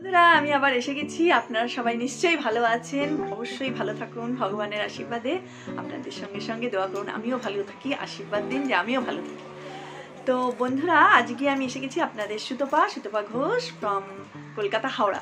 বন্ধুরা আমি আবার এসে গেছি। আপনারা সবাই নিশ্চয়ই ভালো আছেন, অবশ্যই ভালো থাকুন ভগবানের আশীর্বাদে। আপনাদের সঙ্গে সঙ্গে দোয়া করুন আমিও ভালো থাকি, আশীর্বাদ দিন যে আমিও ভালো থাকি। তো বন্ধুরা আজকে আমি এসে গেছি আপনাদের সুতপা ঘোষ ফ্রম কলকাতা হাওড়া।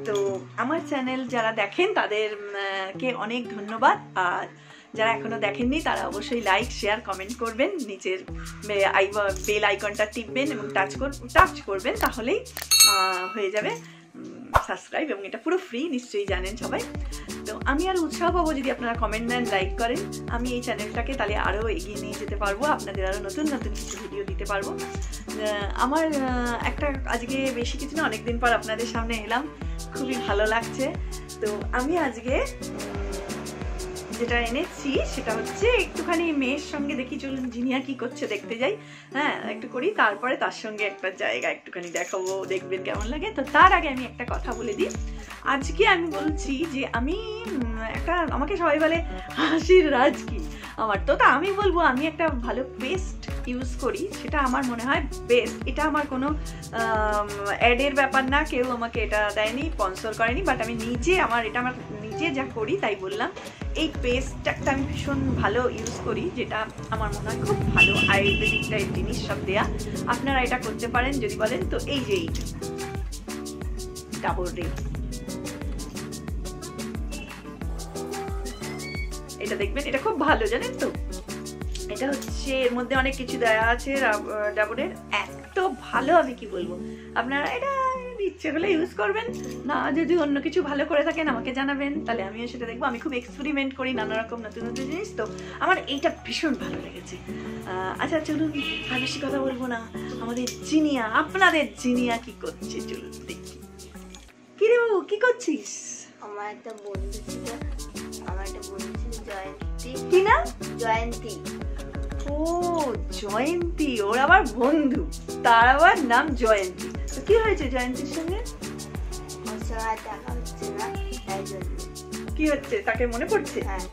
তো আমার চ্যানেল যারা দেখেন তাদেরকে অনেক ধন্যবাদ, আর যারা এখনো দেখেননি তারা অবশ্যই লাইক শেয়ার কমেন্ট করবেন, নিচের বেল আইকনটা টিপবেন এবং টাচ করবেন, তাহলেই হয়ে যাবে সাবস্ক্রাইব, এবং এটা পুরো ফ্রি, নিশ্চয়ই জানেন সবাই। তো আমি আরও উৎসাহ পাবো যদি আপনারা কমেন্ট দেন, লাইক করেন। আমি এই চ্যানেলটাকে তাহলে আরও এগিয়ে নিয়ে যেতে পারবো, আপনাদের আরও নতুন নতুন কিছু ভিডিও দিতে পারবো। আমার একটা আজকে বেশি কিছু না, অনেকদিন পর আপনাদের সামনে এলাম, খুবই ভালো লাগছে। তো আমি আজকে যেটা এনেছি সেটা হচ্ছে একটুখানি মেয়ের সঙ্গে দেখি, চলুন জিনিয়া কি করছে দেখতে যাই। হ্যাঁ একটু করি, তারপরে তার সঙ্গে একটা জায়গা একটুখানি দেখাবো, দেখবেন কেমন লাগে। তো তার আগে আমি একটা কথা বলে দিই। আজকে আমি বলছি যে আমি আমাকে সবাই বলে হাসির রাজ কি আমার, তো আমি বলবো আমি একটা ভালো পেস্ট ইউজ করি, সেটা আমার মনে হয় বেস্ট। এটা আমার কোনো অ্যাডের ব্যাপার না, কেউ আমাকে এটা দেয়নি, স্পন্সর করেনি, বাট আমি নিজে আমার নিজে যা করি তাই বললাম। এই পেস্টটা আমি ভীষণ ভালো ইউজ করি, যেটা আমার মনে হয় খুব ভালো আয়ুর্বেদিক টাইপ জিনিস সব দেয়া। আপনারা এটা করতে পারেন যদি বলেন তো। এই যে এইটা ডাবর রেড, এটা দেখবেন, এটা খুব ভালো জানেন তো। এটা হচ্ছে এর মধ্যে অনেক কিছু দেওয়া আছে ডাবরের, এত ভালো আমি কি বলবো। আপনারা এটা ইচ্ছে হলে ইউজ করবেন, না যদি অন্য কিছু ভালো করে থাকেন আমাকে জানাবেন, তাহলে আমিও সেটা দেখবো। আমি খুব এক্সপেরিমেন্ট করি নানা রকম নতুন নতুন জিনিস, তো আমার এইটা ভীষণ ভালো লেগেছে। আচ্ছা চলুন আর বেশি কথা বলবো না, আমাদের জিনিয়া, আপনাদের জিনিয়া কি করছে চলুন দেখি। কি রে বাবু কি করছিস? আমার একটা বন্ধু ছিল জয়ন্তী। কি না? জয়ন্তী। ও জয়ন্তী, ওর আবার বন্ধু, তার আবার নাম জয়ন্তী। তো কি হয়েছে জয়ন্তীর সঙ্গে? ওর সঙ্গে দেখা হচ্ছে না, তাই জন্য। কি হচ্ছে, তাকে মনে পড়ছে? হ্যাঁ।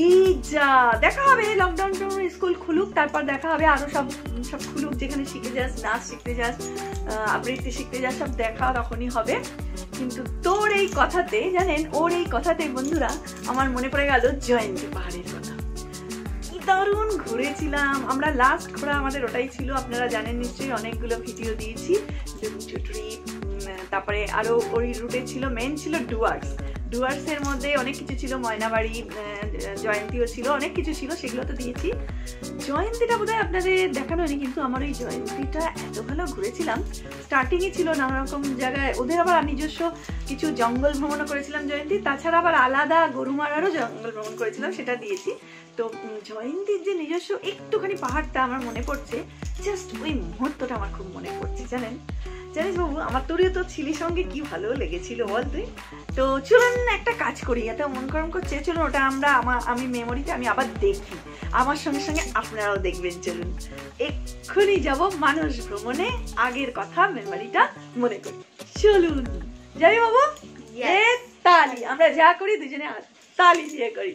এই যা দেখা হবে, লকডাউন স্কুল খুলুক, তারপর দেখা হবে, আরো সব খুলুক, যেখানে শিখে যাস, নাচ শিখতে যাস, আবৃত্তি শিখতে যাস, সব দেখা তখনই হবে। কিন্তু তোর এই কথাতে, জানেন ওর এই কথাতে বন্ধুরা আমার মনে পড়ে গেল জয়ন্তী পাহাড়ের কথা। কি দারুণ ঘুরেছিলাম আমরা, লাস্ট ঘোরা আমাদের ওটাই ছিল। আপনারা জানেন নিশ্চয়ই, অনেকগুলো ভিডিও দিয়েছি, ট্রিপ, তারপরে আরো ওই রুটে ছিল, মেন ছিল ডুয়ার্সের মধ্যে অনেক কিছু ছিল, ময়নাবাড়ি, জয়ন্তীও ছিল, অনেক কিছু ছিল, সেগুলো তো দিয়েছি। জয়ন্তীটা বোধহয় আপনাদের দেখানো হয়নি, কিন্তু আমার ওই জয়ন্তীটা এত ভালো ঘুরেছিলাম। স্টার্টিংয়ে ছিল নানা রকম জায়গায়, ওদের আবার নিজস্ব কিছু জঙ্গল ভ্রমণও করেছিলাম জয়ন্তী, তাছাড়া আবার আলাদা গরুমারারও জঙ্গল ভ্রমণ করেছিলাম, সেটা দিয়েছি। তো জয়ন্তীর যে নিজস্ব একটুখানি পাহাড়টা আমার মনে পড়ছে, জাস্ট ওই মুহূর্তটা আমার খুব মনে পড়ছে। জানিস বাবু, আমার তোরও তো ছিলির সঙ্গে কি ভালো লেগেছিল বল তুই। তো চলুন একটা কাজ করি, এত মন গরম করছে, চলুন ওটা আমি মেমোরিতে আমি আবার দেখি, আমার সঙ্গে সঙ্গে আপনারাও দেখবেন। চলুন এক্ষুনি যাব মানস ভ্রমণে, আগের কথা মেমোরিটা মনে করি। চলুন যাবি বাবু? তালি আমরা যা করি দুজনে তালি দিয়ে করি,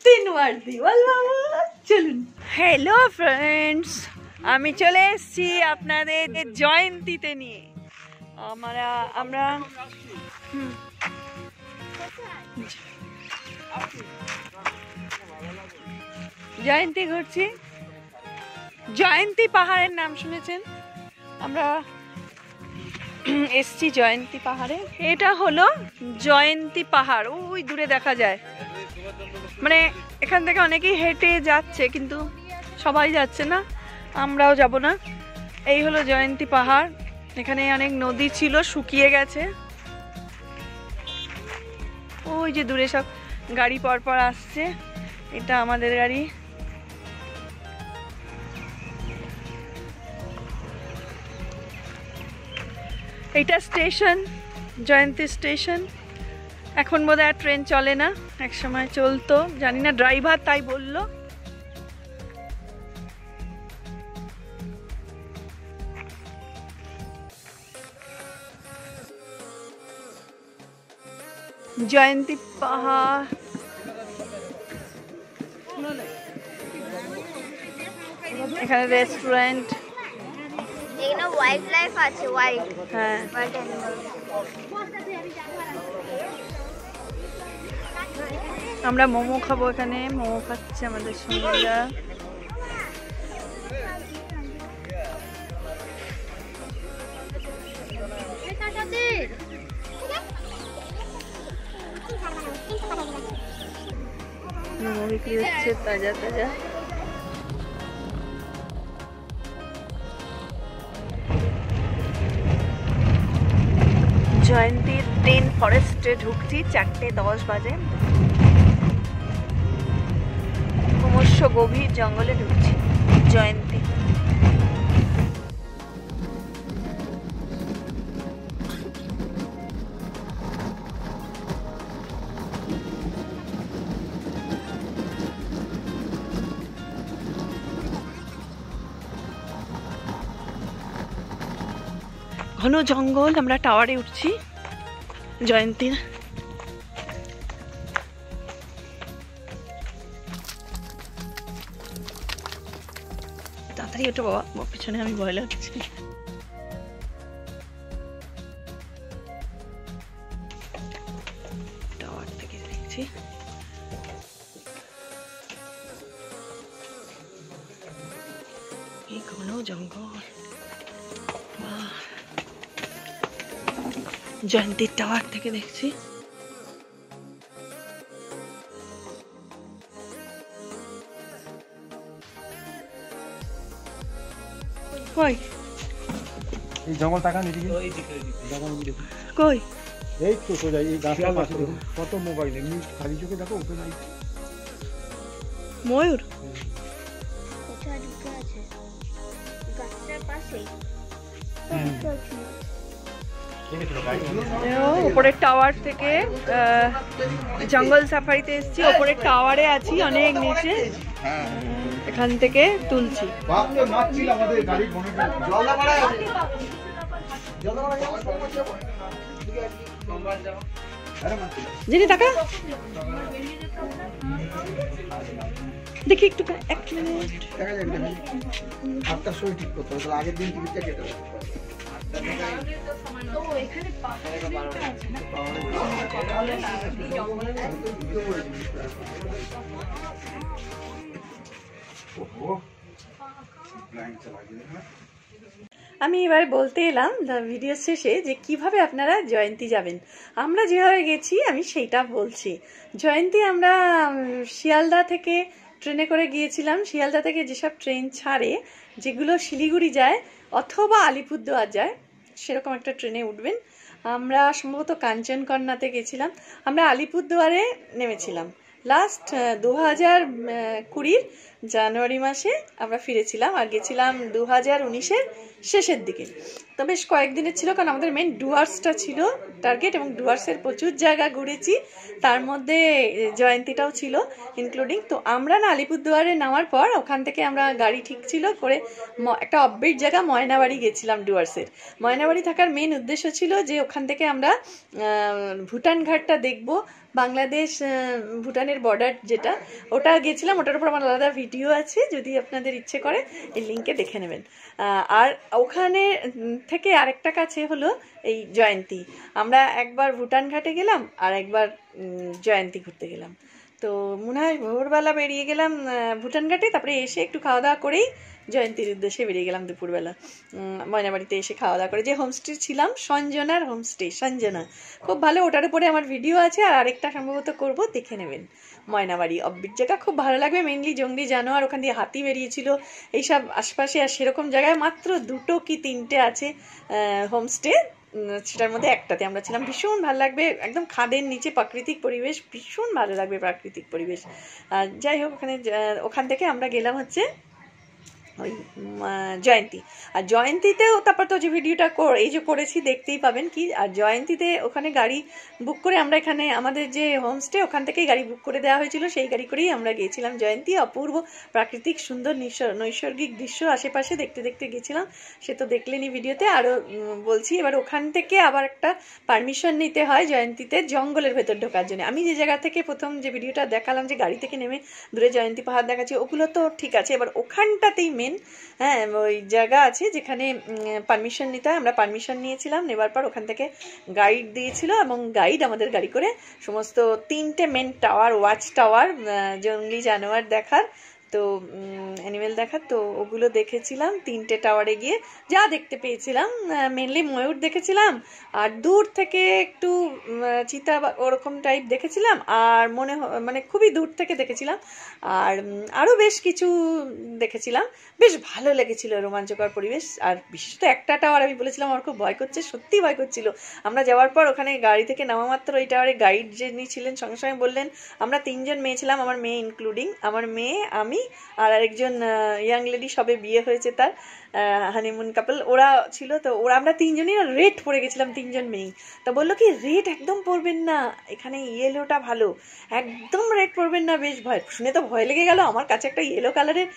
3 বার দিই, বল বাবু। চলুন। হ্যালো ফ্রেন্ডস, আমি চলে এসেছি আপনাদের জয়ন্তীতে নিয়ে। আমরা জয়ন্তী ঘুরছি। জয়ন্তী পাহাড়ের নাম শুনেছেন? আমরা এসছি জয়ন্তী পাহাড়ে। এটা হলো জয়ন্তী পাহাড়, ওই দূরে দেখা যায়। মানে এখান থেকে অনেকেই হেঁটে যাচ্ছে, কিন্তু সবাই যাচ্ছে না, আমরাও যাব না। এই হলো জয়ন্তী পাহাড়, এখানে অনেক নদী ছিল, শুকিয়ে গেছে। ওই যে দূরে সব গাড়ি পরপর আসছে, এটা আমাদের গাড়ি। এইটা স্টেশন, জয়ন্তী স্টেশন। এখন বোধহয় আর ট্রেন চলে না, এক সময় চলতো, জানি না, ড্রাইভার তাই বললো। জয়ন্তী পাহাড়, এখানে রেস্টুরেন্ট, এখানে ওয়াইল্ড লাইফ আছে, হ্যাঁ হোয়াইট অ্যানিমাল। আমরা মোমো খাবো, এখানে মোমো খাচ্ছে আমাদের সঙ্গীরা। মোমো বিক্রি হচ্ছে তাজা তাজা। জয়ন্তীর ট্রেন ফরেস্টে ঢুকছি, 4:10 বাজে। ক্রমশ গভীর জঙ্গলে ঢুকছি। জয়ন্তী ঘন জঙ্গল, আমরা টাওয়ারে উঠছি জয়ন্তীর। তাড়াতাড়ি ওটা বাবা, পিছনে আমি ভয় লাগছে। টাওয়ার থেকে দেখছি এই ঘন জঙ্গল। জয়ন্তীর টাওয়ার থেকে দেখছি। কই এই জঙ্গল তাকান এদিকে, কই এই তো সোজা এই গাছটার পাশে দেখুন কত মোবাইল, এমনি খালি চোখে দেখো ওপেন আই। ময়ূর কোথায় ঢুকে আছে গাছটার পাশেই। উপরের টাওয়ার থেকে জঙ্গল সাফারিতে এসেছি। উপরের টাওয়ারে আছি, অনেক নিচে। এখান থেকে তুলছি। যিনি টাকা দেখি একটু, 1 মিনিট। আপনার শরীর ঠিক করতে হবে, আগের দিন টিকিটটা কেটে দেবে। আমি এবার বলতে এলাম ভিডিও শেষে যে কিভাবে আপনারা জয়ন্তী যাবেন। আমরা যেভাবে গেছি আমি সেইটা বলছি। জয়ন্তী আমরা শিয়ালদা থেকে ট্রেনে করে গিয়েছিলাম। শিয়ালদা থেকে যেসব ট্রেন ছাড়ে, যেগুলো শিলিগুড়ি যায় অথবা আলিপুরদুয়ার যায়, সেরকম একটা ট্রেনে উঠবেন। আমরা সম্ভবত কাঞ্চনকন্যাতে গেছিলাম। আমরা আলিপুরদুয়ারে নেমেছিলাম লাস্ট 2020 জানুয়ারি মাসে আমরা ফিরেছিলাম, আর গেছিলাম 2019-এর শেষের দিকে। তো বেশ কয়েকদিনের ছিল, কারণ আমাদের মেন ডুয়ার্সটা ছিল টার্গেট, এবং ডুয়ার্সের প্রচুর জায়গা ঘুরেছি, তার মধ্যে জয়ন্তীটাও ছিল ইনক্লুডিং। তো আমরা না আলিপুরদুয়ারে নামার পর ওখান থেকে আমরা গাড়ি ঠিক ছিল করে একটা অফবিট জায়গা ময়নাবাড়ি গেছিলাম। ডুয়ার্সের ময়নাবাড়ি থাকার মেন উদ্দেশ্য ছিল যে ওখান থেকে আমরা ভুটান ঘাটটা দেখব, বাংলাদেশ ভুটানের বর্ডার যেটা, ওটা গেছিলাম। ওটার উপর আমার আলাদা ভিডিও আছে, যদি আপনাদের ইচ্ছে করে এই লিঙ্কে দেখে নেবেন। আর ওখানে থেকে আরেকটা কাছে হলো এই জয়ন্তী। আমরা একবার ভুটান ঘাটে গেলাম আর একবার জয়ন্তী ঘুরতে গেলাম। তো মনে হয় ভোরবেলা বেরিয়ে গেলাম ভুটান ঘাটে, তারপরে এসে একটু খাওয়া দাওয়া করেই জয়ন্তীর উদ্দেশ্যে বেরিয়ে গেলাম দুপুরবেলা। ময়নাবাড়িতে এসে খাওয়া দাওয়া করে যে হোমস্টে ছিলাম, সঞ্জনার হোমস্টে, সঞ্জনা খুব ভালো, ওটার উপরে আমার ভিডিও আছে। আর আরেকটা সম্ভবত করব, দেখে নেবেন। ময়নাবাড়ি অফবিট জায়গা, খুব ভালো লাগবে। মেনলি জঙ্গলি জানোয়ার, ওখান দিয়ে হাতি বেরিয়েছিল এইসব আশপাশে। আর সেরকম জায়গায় মাত্র 2 কি 3টে আছে হোমস্টে, সেটার মধ্যে একটাতে আমরা ছিলাম। ভীষণ ভালো লাগবে, একদম খাদের নিচে প্রাকৃতিক পরিবেশ, ভীষণ ভালো লাগবে প্রাকৃতিক পরিবেশ। যাই হোক, ওখান থেকে আমরা গেলাম হচ্ছে ওই জয়ন্তী। আর জয়ন্তীতেও তারপর তো যে ভিডিওটা এই যে করেছি দেখতেই পাবেন কি। আর জয়ন্তীতে ওখানে গাড়ি বুক করে আমরা এখানে আমাদের যে হোমস্টে, ওখান থেকেই গাড়ি বুক করে দেওয়া হয়েছিল, সেই গাড়ি করেই আমরা গিয়েছিলাম জয়ন্তী। অপূর্ব প্রাকৃতিক সুন্দর নৈসর্গিক দৃশ্য আশেপাশে দেখতে দেখতে গেছিলাম, সে তো দেখলেনি ভিডিওতে। আরও বলছি, এবার ওখান থেকে আবার একটা পারমিশন নিতে হয় জয়ন্তীতে জঙ্গলের ভেতর ঢোকার জন্য। আমি যে জায়গা থেকে প্রথম যে ভিডিওটা দেখালাম যে গাড়ি থেকে নেমে দূরে জয়ন্তী পাহাড় দেখাচ্ছি, ওগুলো তো ঠিক আছে। এবার ওখানটাতেই মেন, হ্যাঁ ওই জায়গা আছে যেখানে পারমিশন নিতে হয়। আমরা পারমিশন নিয়েছিলাম, নেবার পর ওখান থেকে গাইড দিয়েছিল এবং গাইড আমাদের গাড়ি করে সমস্ত 3টে মেন টাওয়ার, ওয়াচ টাওয়ার, জঙ্গলি জানোয়ার দেখার, তো অ্যানিমেল দেখার, তো ওগুলো দেখেছিলাম। 3টে টাওয়ারে গিয়ে যা দেখতে পেয়েছিলাম, মেনলি ময়ূর দেখেছিলাম, আর দূর থেকে একটু চিতা ওরকম টাইপ দেখেছিলাম, আর মানে খুবই দূর থেকে দেখেছিলাম, আর আরও বেশ কিছু দেখেছিলাম। বেশ ভালো লেগেছিল, রোমাঞ্চকর পরিবেশ। আর বিশেষত একটা টাওয়ার আমি বলেছিলাম আমার খুব ভয় করছে, সত্যি ভয় করছিল। আমরা যাওয়ার পর ওখানে গাড়ি থেকে নামা মাত্র ওই টাওয়ারে গাইড যিনি ছিলেন সঙ্গে সঙ্গে বললেন, আমরা 3জন মেয়ে ছিলাম, আমার মেয়ে ইনক্লুডিং, আমার মেয়ে, আমি আর আরেকজন ইয়াং লেডি, সবে বিয়ে হয়েছে তার, হানিমুন কাপল, ওরা ছিল। তো আমরা 3জনই রেড পরে গেছিলাম, 3জন মেয়ে। তা বললো কি রেড একদম পরবেন না, এখানে ইয়েলোটা ভালো, একদম রেড পরবেন না, বেশ ভয়। শুনে তো ভয় লেগে গেল। আমার কাছে একটা ইয়েলো কালারের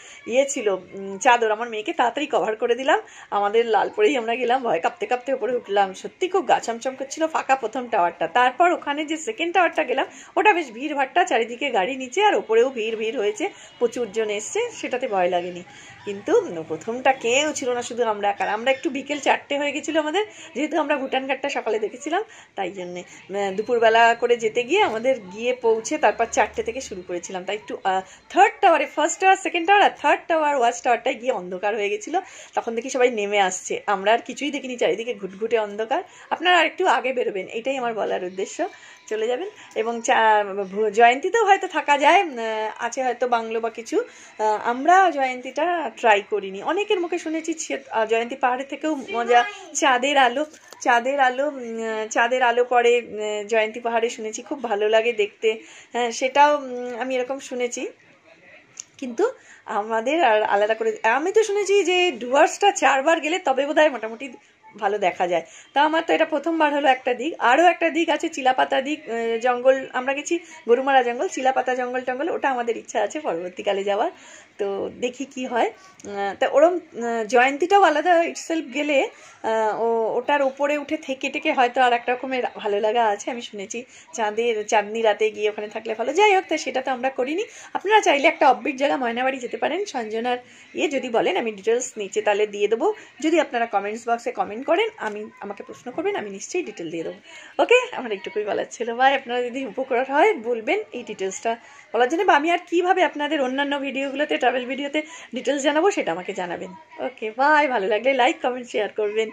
ছিল চাদর, আমার মেয়েকে তাড়াতাড়ি কভার করে দিলাম, আমাদের লাল পরেই আমরা গেলাম, ভয় কাঁপতে কাঁপতে উপরে উঠলাম। সত্যি খুব গা ছমছম করছিল, ফাঁকা প্রথম টাওয়ারটা। তারপর ওখানে যে সেকেন্ড টাওয়ারটা গেলাম, ওটা বেশ ভিড় ভাট্টা, চারিদিকে গাড়ি নিচে, আর ওপরেও ভিড় হয়েছে, প্রচুর জন এসছে, সেটাতে ভয় লাগেনি। কিন্তু প্রথমটা কেউ ছিল না, শুধু আমরা একা। আমরা একটু বিকেল 4টে হয়ে গেছিলো আমাদের, যেহেতু আমরা ভুটান ঘাটটা সকালে দেখেছিলাম, তাই জন্যে দুপুরবেলা করে যেতে গিয়ে আমাদের গিয়ে পৌঁছে তারপর 4টে থেকে শুরু করেছিলাম। তাই একটু থার্ড টাওয়ারে, ফার্স্ট টাওয়ার, সেকেন্ড টাওয়ার আর থার্ড টাওয়ার, ওয়াচ টাওয়ারটায় গিয়ে অন্ধকার হয়ে গেছিলো। তখন দেখি সবাই নেমে আসছে, আমরা আর কিছুই দেখিনি, চারিদিকে ঘুটঘুটে অন্ধকার। আপনারা আর একটু আগে বেরোবেন, এটাই আমার বলার উদ্দেশ্য। চলে যাবেন। এবং জয়ন্তীতেও হয়তো থাকা যায়, আছে হয়তো বাংলো বা কিছু। আমরা জয়ন্তীটা ট্রাই করিনি। অনেকের মুখে শুনেছি জয়ন্তী পাহাড়ের থেকেও মজা চাঁদের আলো পড়ে জয়ন্তী পাহাড়ে, শুনেছি খুব ভালো লাগে দেখতে। হ্যাঁ, সেটাও আমি এরকম শুনেছি। কিন্তু আমাদের আর আলাদা করে, আমি তো শুনেছি যে ডুয়ার্সটা 4বার গেলে তবে বোধহয় মোটামুটি ভালো দেখা যায়। তা আমার তো এটা প্রথমবার হলো একটা দিক। আরও একটা দিক আছে চিলাপাতা দিক, জঙ্গল, আমরা গেছি গরুমারা জঙ্গল, চিলাপাতা জঙ্গল টঙ্গল, ওটা আমাদের ইচ্ছা আছে পরবর্তীকালে যাওয়ার। তো দেখি কি হয়। তা ওরম জয়ন্তীটাও আলাদা ইটসেলফ গেলে ওটার উপরে উঠে থেকে টেকে হয়তো আর এক রকমের ভালো লাগা আছে, আমি শুনেছি। চাঁদনি রাতে গিয়ে ওখানে থাকলে ভালো। যাই হোক, তা সেটা তো আমরা করিনি। আপনারা চাইলে একটা অফবিট জায়গা ময়নাবাড়ি যেতে পারেন। সঞ্জনার যদি বলেন, আমি ডিটেলস নিচে তাহলে দিয়ে দেবো। যদি আপনারা কমেন্টস বক্সে কমেন্ট করেন, আমাকে প্রশ্ন করবেন, আমি নিশ্চয়ই ডিটেল দিয়ে দেবো। ওকে, আমার একটুকুই বলার ছিল। ভাই, আপনারা যদি উপকার হয় বলবেন এই ডিটেলসটা বলার জন্য, বা আমি আর কীভাবে আপনাদের অন্যান্য ভিডিওগুলোতে, ট্রাভেল ভিডিওতে ডিটেলস জানাবো, সেটা আমাকে জানাবেন। ওকে, বাই। ভালো লাগলে লাইক, কমেন্ট, শেয়ার করবেন।